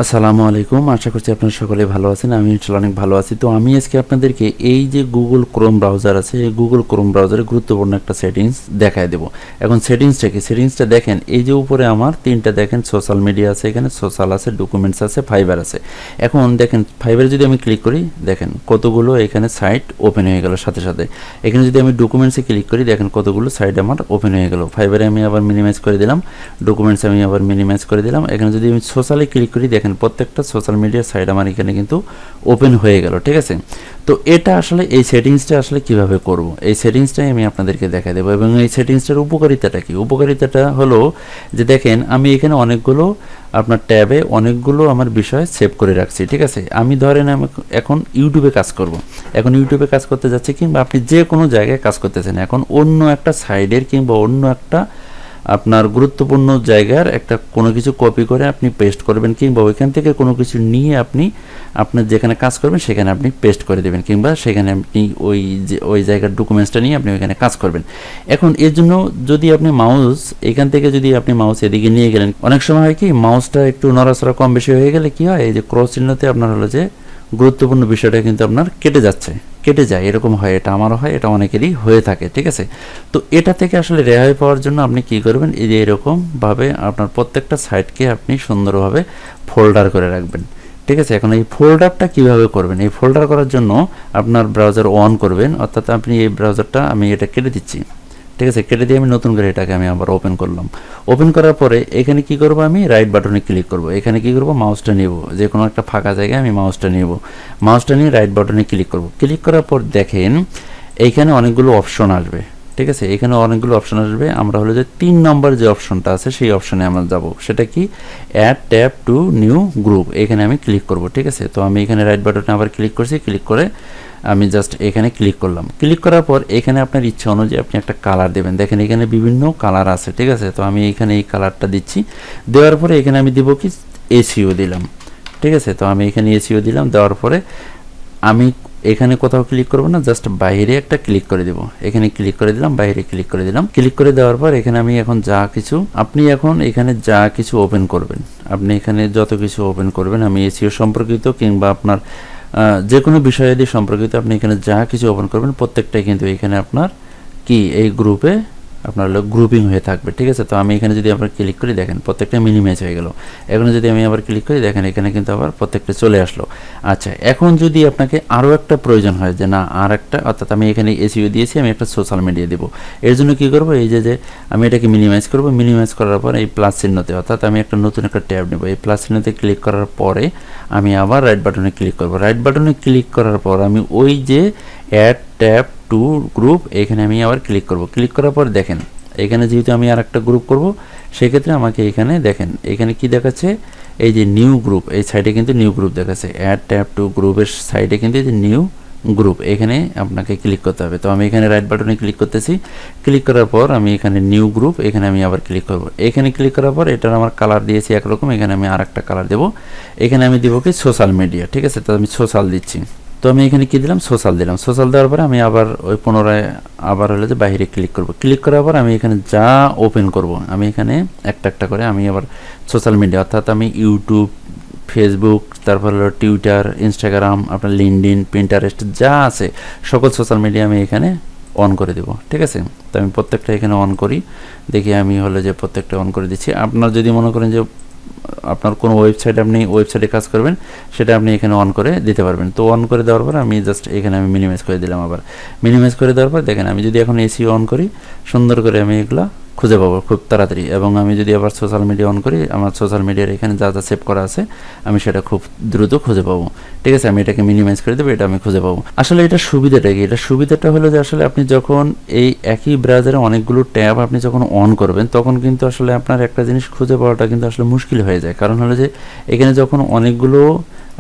আসসালামু আলাইকুম, আশা করছি আপনারা সকলে ভালো আছেন। আমি ইনশাআল্লাহ অনেক ভালো আছি। তো আমি আজকে আপনাদেরকে এই যে গুগল ক্রোম ব্রাউজার আছে, এই গুগল ক্রোম ব্রাউজারে গুরুত্বপূর্ণ একটা সেটিংস দেখায় দেব। এখন সেটিংসটা কি? সেটিংসটা দেখেন, এই যে উপরে আমার তিনটা দেখেন সোশ্যাল মিডিয়া আছে, এখানে সোশ্যাল আছে, ডকুমেন্টস আছে, ফাইবার আছে। এখন দেখেন ফাইবারে যদি আমি ক্লিক করি, দেখেন কতগুলো এখানে সাইট ওপেন হয়ে গেল সাথে সাথে। এখানে যদি আমি ডকুমেন্টসে ক্লিক করি, দেখেন কতগুলো সাইট আমার ওপেন হয়ে গেল। ফাইবারে আমি আবার মিনিমাইজ করে দিলাম, ডকুমেন্টস আমি আবার মিনিমাইজ করে দিলাম। এখানে যদি আমি সোশ্যালে ক্লিক করি, দেখেন প্রত্যেকটা সোশ্যাল মিডিয়ার সাইট আমার এখানে কিন্তু ওপেন হয়ে গেল। ঠিক আছে, তো এটা আসলে এই সেটিংসটা আসলে কিভাবে করব, এই সেটিংসটাই আমি আপনাদেরকে দেখাই দেবো। এবং এই সেটিংসটার উপকারিতাটা কি? উপকারিতাটা হলো যে দেখেন আমি এখানে অনেকগুলো আপনার ট্যাবে অনেকগুলো আমার বিষয় সেভ করে রাখছি। ঠিক আছে, আমি ধরেন আমি এখন ইউটিউবে কাজ করব, এখন ইউটিউবে কাজ করতে যাচ্ছি, কিংবা আপনি যে কোনো জায়গায় কাজ করতেছেন, এখন অন্য একটা সাইডের কিংবা অন্য একটা আপনার গুরুত্বপূর্ণ জায়গার একটা কোনো কিছু কপি করে আপনি পেস্ট করবেন, কিংবা ওইখান থেকে কোনো কিছু নিয়ে আপনি আপনার যেখানে কাজ করবেন সেখানে আপনি পেস্ট করে দেবেন, কিংবা সেখানে আপনি ওই জায়গার ডকুমেন্টসটা নিয়ে আপনি ওইখানে কাজ করবেন। এখন এর জন্য যদি আপনি মাউস এখান থেকে যদি আপনি মাউস এদিকে নিয়ে গেলেন, অনেক সময় হয় কি মাউসটা একটু নড়াচড়া কম বেশি হয়ে গেলে কি হয়, এই যে ক্রস চিহ্নতে আপনার হলো যে গুরুত্বপূর্ণ বিষয়টা কিন্তু আপনার কেটে যায়, এরকম হয়, এটা আমারও হয়, এটা অনেকেরই হয়ে থাকে। ঠিক আছে, তো এটা থেকে আসলে রেহাই পাওয়ার জন্য আপনি কি করবেন, এই যে এরকমভাবে আপনার প্রত্যেকটা সাইটকে আপনি সুন্দরভাবে ফোল্ডার করে রাখবেন। ঠিক আছে, এখন এই ফোল্ডারটা কিভাবে করবেন? এই ফোল্ডার করার জন্য আপনার ব্রাউজার অন করবেন, অর্থাৎ আপনি এই ব্রাউজারটা আমি এটা কেটে দিচ্ছি। ঠিক আছে, কেটে দিয়ে আমি নতুন করে এটাকে আমি আবার ওপেন করলাম। ওপেন করার পরে এখানে কি করব, আমি রাইট বাটনে ক্লিক করব। এখানে কি করব, মাউসটা নেব, যে কোনো একটা ফাঁকা জায়গায় আমি মাউসটা নেব, মাউসটা নিয়ে রাইট বাটনে ক্লিক করব। ক্লিক করার পর দেখেন এইখানে অনেকগুলো অপশন আসবে। ঠিক আছে, এখানে অনেকগুলো অপশন আসবে। আমরা হলো যে 3 নম্বর যে অপশনটা আছে সেই অপশনে আমরা যাব, সেটা কি, add tab to new group. এখানে আমি ক্লিক করব। ঠিক আছে, তো আমি এখানে রাইট বাটনে আবার ক্লিক করছি, ক্লিক করে আমি জাস্ট এখানে ক্লিক করলাম। ক্লিক করার পর এখানে আপনার ইচ্ছা অনুযায়ী আপনি একটা কালার দেবেন। দেখেন এখানে বিভিন্ন কালার আছে। ঠিক আছে, তো আমি এখানে এই কালারটা দিচ্ছি। দেওয়ার পরে এখানে আমি দিব কি, এসইও দিলাম। ঠিক আছে, তো আমি এখানে এসইও দিলাম। দেওয়ার পরে আমি এখানে কোথাও ক্লিক করবো না, জাস্ট বাইরে একটা ক্লিক করে দেব। এখানে ক্লিক করে দিলাম, বাইরে ক্লিক করে দিলাম। ক্লিক করে দেওয়ার পর এখানে আমি এখন যা কিছু আপনি এখন এখানে যা কিছু ওপেন করবেন, আপনি এখানে যত কিছু ওপেন করবেন, আমি এসইও সম্পর্কিত কিংবা আপনার যে কোনো বিষয়াদি সম্পর্কিত আপনি এখানে যা কিছু ওপেন করবেন প্রত্যেকটাই কিন্তু এখানে আপনার কি এই গ্রুপে আপনার হলো গ্রুপিং হয়ে থাকবে। ঠিক আছে, তো আমি এখানে যদি আবার ক্লিক করি, দেখেন প্রত্যেকটা মিনিমাইজ হয়ে গেল। এখন যদি আমি আবার ক্লিক করি, দেখেন এখানে কিন্তু আবার প্রত্যেকটা চলে আসলো। আচ্ছা, এখন যদি আপনাকে আরও একটা প্রয়োজন হয় যে না আর একটা, অর্থাৎ আমি এখানে এসইও দিয়েছি, আমি একটা সোশ্যাল মিডিয়া দেবো, এর জন্য কী করবো, এই যে আমি এটাকে মিনিমাইজ করবো। মিনিমাইজ করার পর এই প্লাস চিহ্নতে, অর্থাৎ আমি একটা নতুন একটা ট্যাব নেব। এই প্লাস চিহ্নতে ক্লিক করার পরে আমি আবার রাইট বাটনে ক্লিক করবো। রাইট বাটনে ক্লিক করার পর আমি ওই যে অ্যাড ট্যাব টু গ্রুপ এখানে আমি আবার ক্লিক করব। ক্লিক করার পর দেখেন এখানে যেহেতু আমি আর একটা গ্রুপ করব, সেক্ষেত্রে আমাকে এখানে দেখেন এখানে কি দেখাচ্ছে, এই যে নিউ গ্রুপ, এই সাইডে কিন্তু নিউ গ্রুপ দেখাচ্ছে। অ্যাড ট্যাব টু গ্রুপের সাইডে কিন্তু এই যে নিউ গ্রুপ, এখানে আপনাকে ক্লিক করতে হবে। তো আমি এখানে রাইট বাটনে ক্লিক করতেছি। ক্লিক করার পর আমি এখানে নিউ গ্রুপ, এখানে আমি আবার ক্লিক করব। এখানে ক্লিক করার পর এটার আমার কালার দিয়েছি একরকম, এখানে আমি আর একটা কালার দেবো। এখানে আমি দিব কি, সোশ্যাল মিডিয়া। ঠিক আছে, তো আমি সোশ্যাল দিচ্ছি। তো আমি এখানে কি দিলাম, সোশ্যাল দিলাম। সোশ্যাল দেওয়ার পরে আমি আবার ওই পুনরায় আবার হলো যে বাইরে ক্লিক করব। ক্লিক করার পর আমি এখানে যা ওপেন করব, আমি এখানে একটা একটা করে আমি আবার সোশ্যাল মিডিয়া, অর্থাৎ আমি ইউটিউব, ফেসবুক, তারপর হলো টুইটার, ইনস্টাগ্রাম, আপনার লিঙ্কডইন, পিন্টারেস্ট যা আছে সকল সোশ্যাল মিডিয়া আমি এখানে অন করে দেব। ঠিক আছে, তো আমি প্রত্যেকটা এখানে অন করি। দেখি আমি হলো যে প্রত্যেকটা অন করে দিচ্ছি। আপনার যদি মনে করেন যে আপনার কোনো ওয়েবসাইট, আপনি ওয়েবসাইটে কাজ করবেন, সেটা আপনি এখানে অন করে দিতে পারবেন। তো অন করে দেওয়ার পর আমি জাস্ট এখানে আমি মিনিমাইজ করে দিলাম। আবার মিনিমাইজ করে দেওয়ার পর দেখেন আমি যদি এখন এসিও অন করি, সুন্দর করে আমি এগুলা খুঁজে পাবো খুব তাড়াতাড়ি। এবং আমি যদি আবার সোশ্যাল মিডিয়া অন করি, আমার সোশ্যাল মিডিয়ার এখানে যা যা সেভ করা আছে আমি সেটা খুব দ্রুত খুঁজে পাবো। ঠিক আছে, আমি এটাকে মিনিমাইজ করে দেবো, এটা আমি খুঁজে পাবো। আসলে এটা সুবিধাটা কি? এটা সুবিধাটা হলো যে আসলে আপনি যখন এই একই ব্রাউজারে অনেকগুলো ট্যাব আপনি যখন অন করবেন, তখন কিন্তু আসলে আপনার একটা জিনিস খুঁজে পাওয়াটা কিন্তু আসলে মুশকিল হয়ে যায়। কারণ হলো যে এখানে যখন অনেকগুলো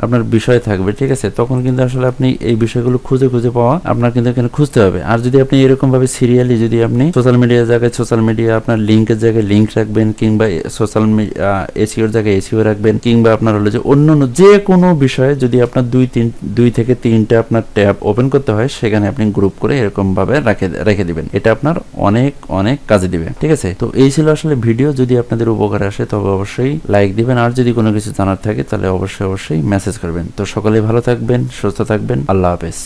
আপনার বিষয় থাকবে, ঠিক আছে, তখন কিন্তু আসলে আপনি এই বিষয়গুলো খুঁজে খুঁজে পাওয়া আপনার কিন্তু এখানে খুঁজতে হবে। আর যদি আপনি এরকম ভাবে সিরিয়ালি যদি আপনি সোশ্যাল মিডিয়ার জায়গায় সোশ্যাল মিডিয়া, আপনার লিঙ্কের জায়গায় লিঙ্ক রাখবেন, কিংবা সোশ্যাল এসইওর জায়গায় এসইও রাখবেন, কিংবা আপনার হলো যে অন্যান্য যে কোনো বিষয়ে যদি আপনার দুই থেকে তিনটা আপনার ট্যাব ওপেন করতে হয়, সেখানে আপনি গ্রুপ করে এরকম ভাবে রেখে দিবেন। এটা আপনার অনেক অনেক কাজে দিবে, ঠিক আছে। তো এই ছিল আসলে ভিডিও। যদি আপনাদের উপকারে আসে তবে অবশ্যই লাইক দিবেন, আর যদি কোনো কিছু জানার থাকে তাহলে অবশ্যই মেসেজ করবেন। তো সকলেই ভালো থাকবেন, সুস্থ থাকবেন, আল্লাহ হাফেজ।